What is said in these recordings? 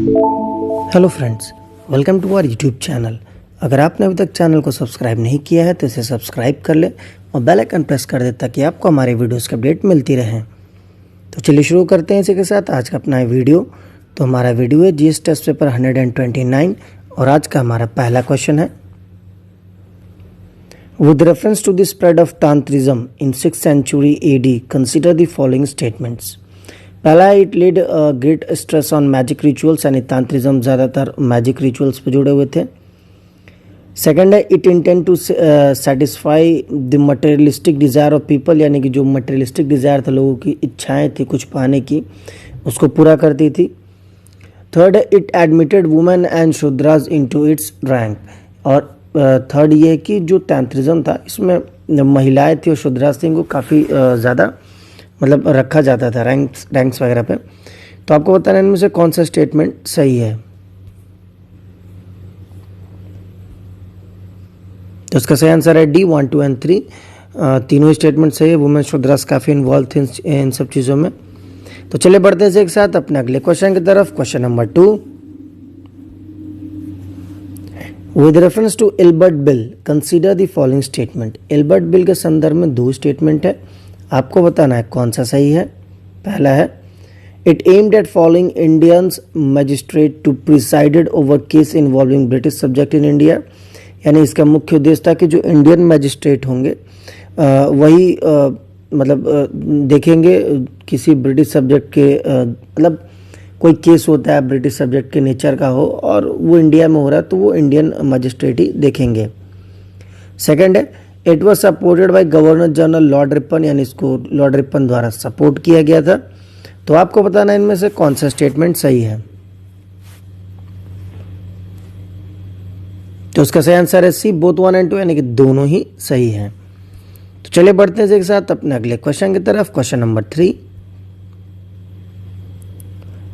Hello friends, welcome to our YouTube channel. अगर आपने अभी तक चैनल को सब्सक्राइब नहीं किया है तो इसे सब्सक्राइब कर ले और बेल आइकन प्रेस कर दे ताकि आपको हमारे वीडियोस की अपडेट मिलती रहे। तो चलिए शुरू करते हैं इसी के साथ आज का अपना वीडियो। तो हमारा वीडियो है जीएस टेस्ट पेपर 129 और आज का हमारा पहला क्वेश्चन है, with reference to the spread of tantrism in 6th century AD consider the following statements. पहला है, it led great stress on magic rituals, यानी तांत्रिज्म ज़्यादातर मैजिक रिचुअल्स पे जुड़े हुए थे। सेकंड है, it intend to satisfy the materialistic desire of people, यानी कि जो मटेरियलिस्टिक डिज़ायर था, लोगों की इच्छाएं थी कुछ पाने की, उसको पूरा करती थी। थर्ड है, it admitted women and Shudras into its rank, और थर्ड ये कि जो तांत्रिज्म था इसमें महिलाएं थी और शूद्रास थी, इनको काफ़ी ज़्यादा मतलब रखा जाता था रैंक्स वगैरह पे। तो आपको बताना है इनमें से कौन सा स्टेटमेंट सही है। तो इसका सही आंसर है डी, 1, 2 एंड 3। तीनों ही स्टेटमेंट सही है। वुमेन शूद्रास काफ़ी इन्वॉल्व थे इन सब चीज़ों में। तो चलिए बढ़ते हैं एक साथ अपने अगले क्वेश्चन की तरफ। Question number 2, with reference to Ilbert Bill consider the following statement. Ilbert Bill के संदर्भ में दो स्टेटमेंट है, आपको बताना है कौन सा सही है। पहला है, it aimed at following Indians magistrate to presided over case involving British subject in India, यानी इसका मुख्य उद्देश्य था कि जो इंडियन मजिस्ट्रेट होंगे वही देखेंगे किसी ब्रिटिश सब्जेक्ट के मतलब कोई केस होता है ब्रिटिश सब्जेक्ट के नेचर का हो और वो इंडिया में हो रहा है तो वो इंडियन मजिस्ट्रेट ही देखेंगे। सेकंड है, it was supported by governor general Lord Ripon, यानी इसको लॉर्ड रिपन द्वारा सपोर्ट किया गया था। तो आपको बताना है इनमें से कौन सा स्टेटमेंट सही है। तो उसका सही आंसर है सी, बोथ 1 एंड 2, यानी कि दोनों ही सही हैं। तो चलिए बढ़ते हैं एक साथ अपने अगले क्वेश्चन की तरफ। Question number 3,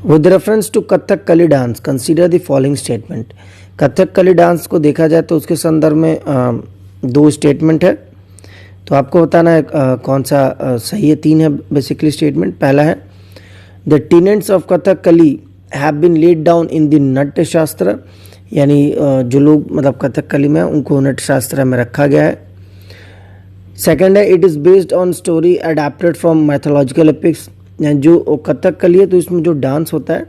with reference to Kathakali dance consider the following statement. Kathakali dance को देखा जाए तो उसके संदर्भ में दो स्टेटमेंट है, तो आपको बताना है कौन सा सही है। 3 है बेसिकली स्टेटमेंट। पहला है, the tenets of Kathakali have been laid down in the Natya Shastra, यानी जो लोग मतलब कथकली में उनको नाट्य शास्त्र में रखा गया है। सेकंड है, it is based on story adapted from mythological epics, यानी जो कथकली है तो इसमें जो डांस होता है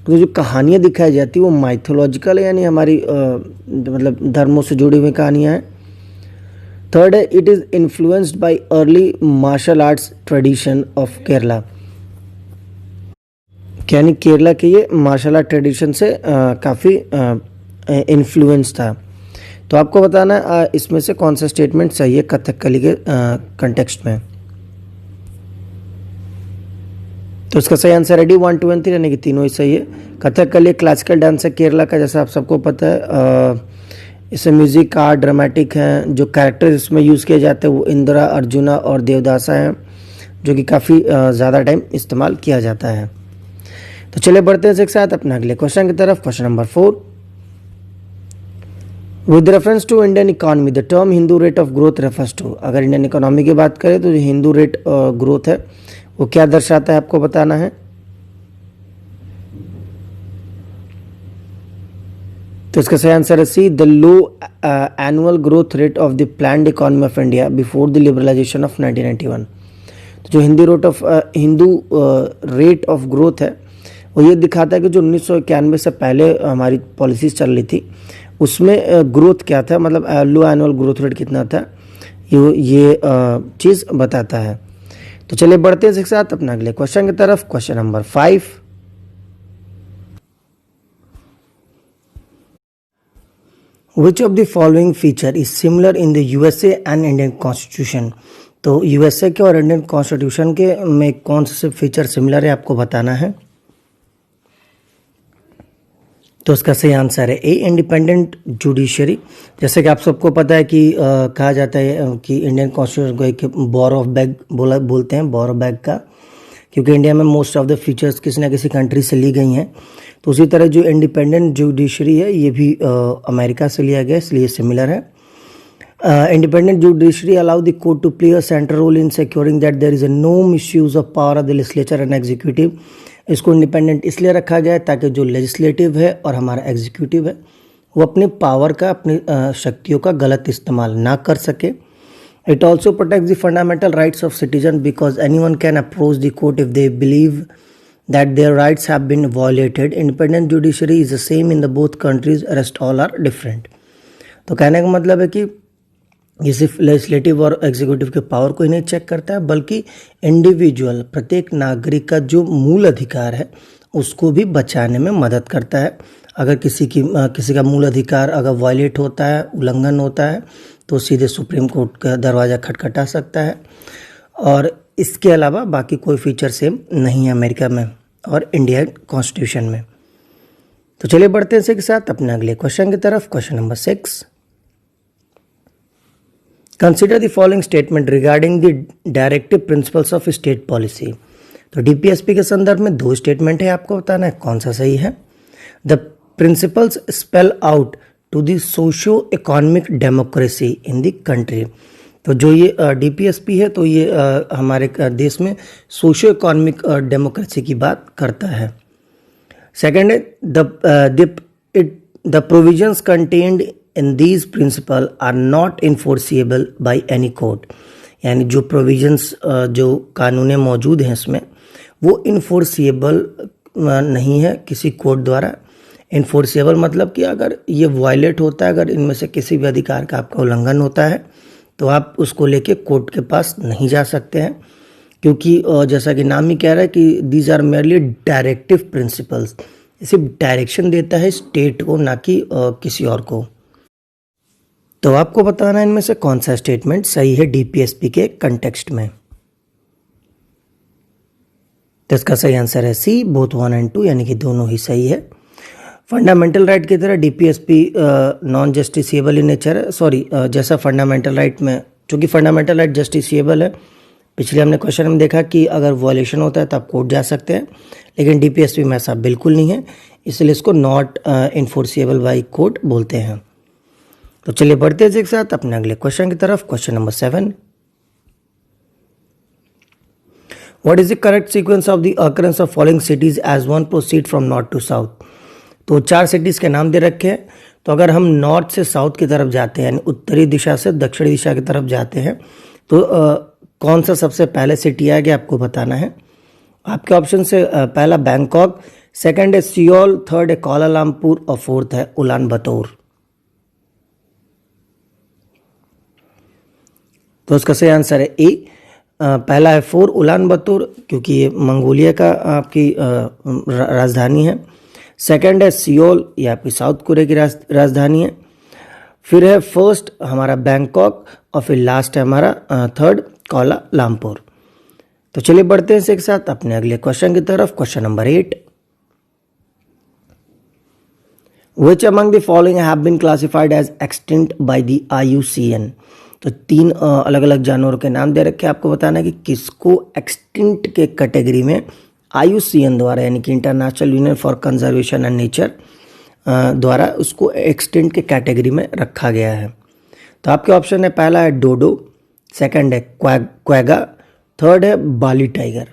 तो जो कहानियाँ दिखाई जाती है वो माइथोलॉजिकल है, यानी हमारी मतलब धर्मों से जुड़ी हुई कहानियाँ हैं। थर्ड है, it is influenced by early martial arts tradition of Kerala, यानी केरला के ये मार्शल आर्ट ट्रेडिशन से काफ़ी इन्फ्लुएंस था। तो आपको बताना है इसमें से कौन सा स्टेटमेंट सही है कथकली के कंटेक्स्ट में। तो इसका सही आंसर है डी, 1, 2 एंड 3, यानी कि तीनों ही सही है। कथकली क्लासिकल डांस है केरला का, जैसा आप सबको पता है। इसमें म्यूजिक का ड्रामेटिक हैं, जो कैरेक्टर्स इसमें यूज़ किए जाते हैं वो इंदिरा, अर्जुना और देवदासा हैं, जो कि काफ़ी ज़्यादा टाइम इस्तेमाल किया जाता है। तो चलिए बढ़ते हैं एक साथ अपने अगले क्वेश्चन की तरफ। Question number 4, with reference to Indian economy the term Hindu rate of growth refers to. अगर इंडियन इकोनॉमी की बात करें तो जो हिंदू रेट ग्रोथ है वो क्या दर्शाता है, आपको बताना है। तो इसका सही आंसर है C, the low annual growth rate of the planned economy of India before the liberalization of 1991। तो जो हिंदू रेट ऑफ ग्रोथ है वो ये दिखाता है कि जो 1991 से पहले हमारी पॉलिसीज चल रही थी उसमें ग्रोथ क्या था, मतलब लो एनुअल ग्रोथ रेट कितना था, ये चीज़ बताता है। तो चलिए बढ़ते हैं एक साथ अपना अगले क्वेश्चन की तरफ। Question number 5, which of the following feature is similar in the USA and Indian constitution. तो यूएसए के और इंडियन कॉन्स्टिट्यूशन के में कौन से फीचर सिमिलर है, आपको बताना है। तो इसका सही आंसर है ए, इंडिपेंडेंट जुडिशरी। जैसे कि आप सबको पता है कि कहा जाता है कि इंडियन कॉन्स्टिट्यूशन को एक बोरो ऑफ बैग बोलते हैं, बोरो बैग का, क्योंकि इंडिया में मोस्ट ऑफ द फीचर्स किसी ना किसी कंट्री से ली गई हैं। तो उसी तरह जो इंडिपेंडेंट जुडिशरी है ये भी अमेरिका से लिया गया, इसलिए सिमिलर है। Independent judiciary allow the court to play a central role in securing that there is no misuse of power of the legislature and executive इसको इंडिपेंडेंट इसलिए रखा गया है ताकि जो लेजिस्लेटिव है और हमारा एग्जीक्यूटिव है वो अपनी पावर का, अपनी शक्तियों का गलत इस्तेमाल ना कर सके। It also protects the fundamental rights of citizen because anyone can approach the court if they believe that their rights have been violated. Independent judiciary is the same in the both countries, rest all are different. तो कहने का मतलब है कि ये सिर्फ legislative और executive के पावर को ही नहीं चेक करता है, बल्कि इंडिविजुअल, प्रत्येक नागरिक का जो मूल अधिकार है उसको भी बचाने में मदद करता है। अगर किसी का मूल अधिकार अगर वायलेट होता है, उल्लंघन होता है, तो सीधे सुप्रीम कोर्ट का दरवाज़ा खटखटा सकता है। और इसके अलावा बाकी कोई फीचर सेम नहीं है अमेरिका में और इंडियन कॉन्स्टिट्यूशन में। तो चलिए बढ़ते हैं इसी के साथ अपने अगले क्वेश्चन की तरफ। Question number 6, consider the following statement regarding the directive principles of state policy. तो डीपीएसपी के संदर्भ में 2 स्टेटमेंट है, आपको बताना है कौन सा सही है। The principles spell out to the socio economic democracy in the country. तो जो ये डीपीएसपी है तो ये हमारे देश में सोशियो इकोनॉमिक डेमोक्रेसी की बात करता है। सेकंड है the provisions contained in these principle are not enforceable by any court. यानी जो प्रोविजंस जो कानूनें मौजूद हैं इसमें वो इन्फोर्सिएबल नहीं है किसी कोर्ट द्वारा। इन्फोर्सिएबल मतलब कि अगर ये वायलेट होता है, अगर इनमें से किसी भी अधिकार का आपका उल्लंघन होता है तो आप उसको लेके कोर्ट के पास नहीं जा सकते हैं, क्योंकि जैसा कि नाम ही कह रहा है कि these are merely directive principles. सिर्फ डायरेक्शन देता है स्टेट को, ना कि किसी और को। तो आपको बताना है इनमें से कौन सा स्टेटमेंट सही है डीपीएसपी के कंटेक्स्ट में। तो इसका सही आंसर है सी, बोथ 1 और 2, यानी कि दोनों ही सही है। फंडामेंटल राइट की तरह DPSP non justiciable in nature है। सॉरी, जैसा फंडामेंटल राइट में, चूंकि फंडामेंटल राइट जस्टिसिएबल है, पिछले हमने क्वेश्चन में देखा कि अगर वॉयलेशन होता है तो आप कोर्ट जा सकते हैं, लेकिन डीपीएसपी में ऐसा बिल्कुल नहीं है, इसलिए इसको नॉट इन्फोर्सिएबल बाय कोर्ट बोलते हैं। तो चलिए बढ़ते हैं एक साथ अपने अगले क्वेश्चन की तरफ। Question number 7, what is the correct sequence of the occurrence of following cities as one proceed from north to south. तो 4 सिटीज़ के नाम दे रखे हैं। तो अगर हम नॉर्थ से साउथ की तरफ जाते हैं, यानी उत्तरी दिशा से दक्षिणी दिशा की तरफ जाते हैं, तो कौन सा सबसे पहले सिटी आएगा आपको बताना है। आपके ऑप्शन से पहला बैंकॉक, सेकंड है सियोल, थर्ड है कुआलालंपुर और फोर्थ है उलान बतौर। तो उसका सही आंसर है ए, पहला है 4 उलान बतौर, क्योंकि ये मंगोलिया का आपकी राजधानी है। सेकंड है सियोल, ये आपकी साउथ कोरिया की राजधानी है। फिर है फर्स्ट हमारा बैंकॉक और फिर लास्ट है हमारा थर्ड कुआलालंपुर। तो चलिए बढ़ते हैं इसी के साथ अपने अगले क्वेश्चन की तरफ। Question number 8, Which among the following have been classified as extinct by the IUCN? तो 3 अलग अलग जानवरों के नाम दे रखे हैं, आपको बताना है कि किसको एक्सटिंक्ट के कैटेगरी में IUCN द्वारा, यानी कि international union for conservation and nature द्वारा उसको एक्सटिंक्ट के कैटेगरी में रखा गया है। तो आपके ऑप्शन है पहला है डोडो, सेकंड है क्वेगा, थर्ड है बाली टाइगर।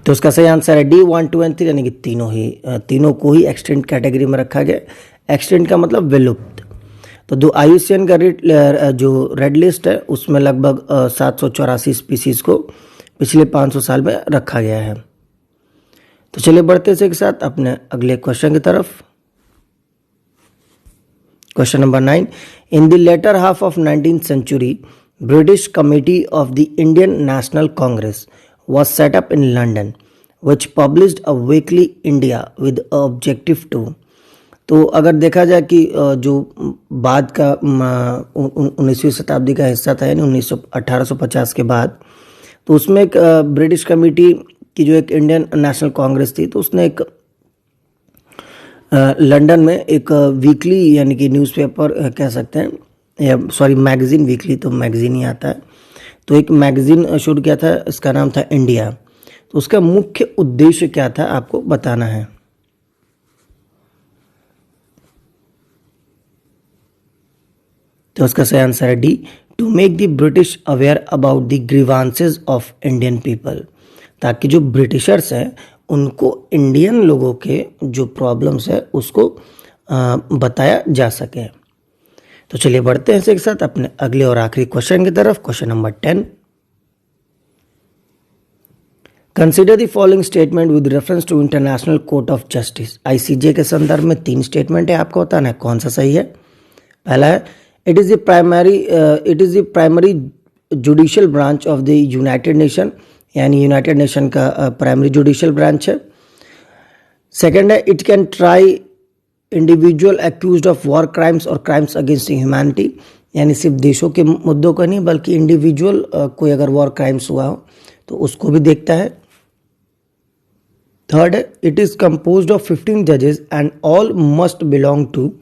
तो उसका सही आंसर है डी 1, 2 और 3, यानी कि तीनों को ही एक्सटिंक्ट कैटेगरी में रखा गया। एक्सटिंक्ट का मतलब विलुप्त। तो जो IUCN का जो रेड लिस्ट है उसमें लगभग 784 स्पीसीज को पिछले 500 साल में रखा गया है। तो चलिए बढ़ते हैं के साथ अपने अगले क्वेश्चन की तरफ। Question number 9, in the latter half of 19th century, British Committee of the Indian National Congress was set up in London, which published a weekly India with objective to। तो अगर देखा जाए कि जो बाद का 19वीं शताब्दी का हिस्सा था, यानी 1850 के बाद, तो उसमें एक ब्रिटिश कमेटी की जो एक इंडियन नेशनल कांग्रेस थी, तो उसने एक लंदन में एक वीकली, यानी कि न्यूज़पेपर कह सकते हैं, या सॉरी मैगजीन, वीकली तो मैगजीन ही आता है, तो एक मैगजीन शुरू किया था, इसका नाम था इंडिया। तो उसका मुख्य उद्देश्य क्या था आपको बताना है। तो उसका सही आंसर है D, to make the British aware about the grievances of Indian people, ताकि जो ब्रिटिशर्स हैं उनको इंडियन लोगों के जो प्रॉब्लम्स है उसको बताया जा सके। तो चलिए बढ़ते हैं एक साथ अपने अगले और आखिरी क्वेश्चन की तरफ। Question number 10, consider the following statement with reference to international court of justice. ICJ के संदर्भ में 3 स्टेटमेंट है, आपको बताना है कौन सा सही है। पहला है it is the primary judicial branch of the United nation, यानी यूनाइटेड नेशन का प्राइमरी जुडिशियल ब्रांच है। सेकेंड है it can try individual accused of war crimes और क्राइम्स अगेंस्ट ह्यूमैनिटी, यानी सिर्फ देशों के मुद्दों का नहीं बल्कि इंडिविजुअल कोई अगर वॉर क्राइम्स हुआ हो तो उसको भी देखता है। थर्ड है इट इज कंपोज्ड ऑफ 15 जजेस and all must belong to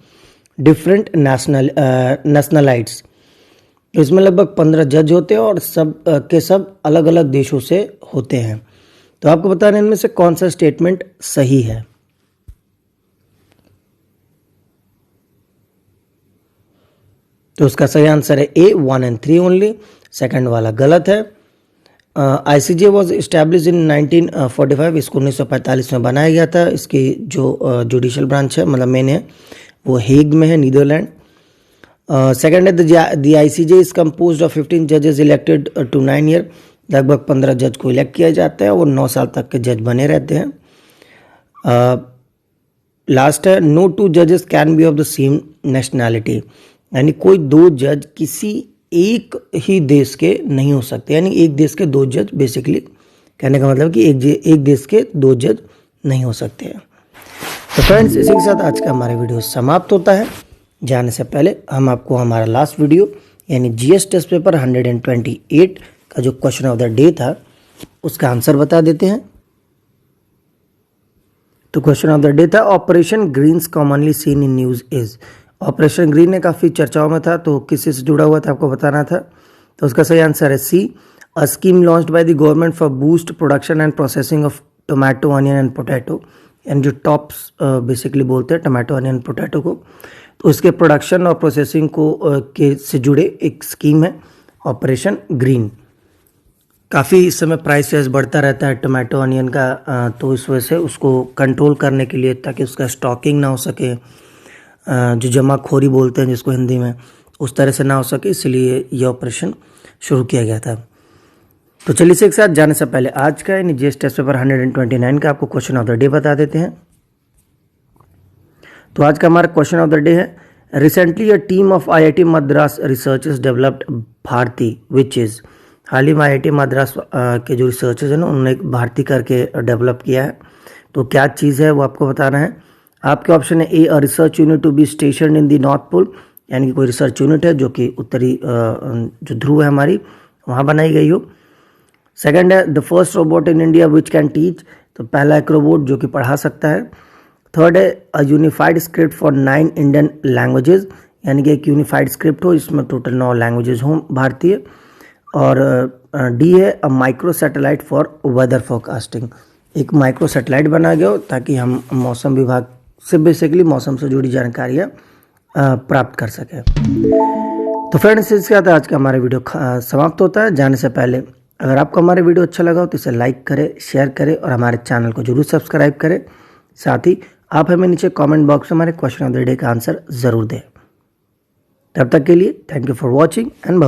different nationalities. इसमें लगभग 15 जज होते हैं और सब के सब अलग अलग देशों से होते हैं। तो आपको बताना इनमें से कौन सा स्टेटमेंट सही है। तो उसका सही आंसर है ए 1 and 3 ओनली, सेकंड वाला गलत है। आईसीजे वॉज इस्टेब्लिश इन 1945, इसको 1945 में बनाया गया था। इसकी जो जुडिशियल ब्रांच है मतलब मेन है वो हेग में है, नीदरलैंड। सेकंड है the ICJ is composed of 15 जजेस इलेक्टेड टू 9 ईयर, लगभग 15 जज को इलेक्ट किया जाता है, वो 9 साल तक के जज बने रहते हैं। लास्ट है नो 2 जजेस can be of the same nationality, यानी कोई 2 जज किसी एक ही देश के नहीं हो सकते, यानी एक देश के 2 जज, बेसिकली कहने का मतलब कि एक देश के 2 जज नहीं हो सकते हैं। तो फ्रेंड्स इसी के साथ आज का हमारा वीडियो समाप्त होता है। जाने से पहले हम आपको हमारा लास्ट वीडियो यानी जीएस टेस्ट पेपर 128 का जो क्वेश्चन ऑफ द डे था उसका आंसर बता देते हैं। तो क्वेश्चन ऑफ द डे था operation greens commonly seen in news is. Operation green ने काफ़ी चर्चाओं में था, तो किसी से जुड़ा हुआ था आपको बताना था। तो उसका सही आंसर है C, a scheme launched by the government for boost production and processing of tomato, onion and potato, यानी जो टॉप्स बेसिकली बोलते हैं टोमेटो, ऑनियन, पोटैटो को, तो उसके प्रोडक्शन और प्रोसेसिंग को के से जुड़े एक स्कीम है ऑपरेशन ग्रीन। काफ़ी इस समय प्राइस वाइस बढ़ता रहता है टोमेटो, ऑनियन का, तो इस वजह से उसको कंट्रोल करने के लिए, ताकि उसका स्टॉकिंग ना हो सके, जो जमाखोरी बोलते हैं जिसको हिंदी में, उस तरह से ना हो सके, इसलिए यह ऑपरेशन शुरू किया गया था। तो चलिए इसे एक साथ जाने से पहले आज का यानी जीएस टेस्ट पेपर 129 का आपको क्वेश्चन ऑफ द डे बता देते हैं। तो आज का हमारा क्वेश्चन ऑफ द डे है recently a team of IIT Madras researchers developed Bharati which is. हाल ही में आईआईटी मद्रास के जो रिसर्चर्स हैं ना उन्होंने एक भारती करके डेवलप किया है। तो क्या चीज़ है वो आपको बताना है। आपके ऑप्शन है A a research unit to be station in the North Pole, यानी कि कोई रिसर्च यूनिट है जो कि उत्तरी जो ध्रुव है हमारी वहाँ बनाई गई हो। सेकंड है the first robot in India which can teach, तो पहला एक रोबोट जो कि पढ़ा सकता है। थर्ड है a unified script for 9 Indian languages, यानी कि एक यूनिफाइड स्क्रिप्ट हो इसमें टोटल 9 लैंग्वेजेस हों भारतीय। और डी है a micro satellite for weather forecasting, एक माइक्रो सैटेलाइट बनाया गया हो ताकि हम मौसम विभाग से बेसिकली मौसम से जुड़ी जानकारियाँ प्राप्त कर सकें। तो फ्रेंड्स इसके साथ आज का हमारा वीडियो समाप्त होता है। जाने से पहले अगर आपको हमारा वीडियो अच्छा लगा हो तो इसे लाइक करें, शेयर करें और हमारे चैनल को जरूर सब्सक्राइब करें। साथ ही आप हमें नीचे कमेंट बॉक्स में हमारे क्वेश्चन ऑफ द डे का आंसर ज़रूर दें। तब तक के लिए thank you for watching and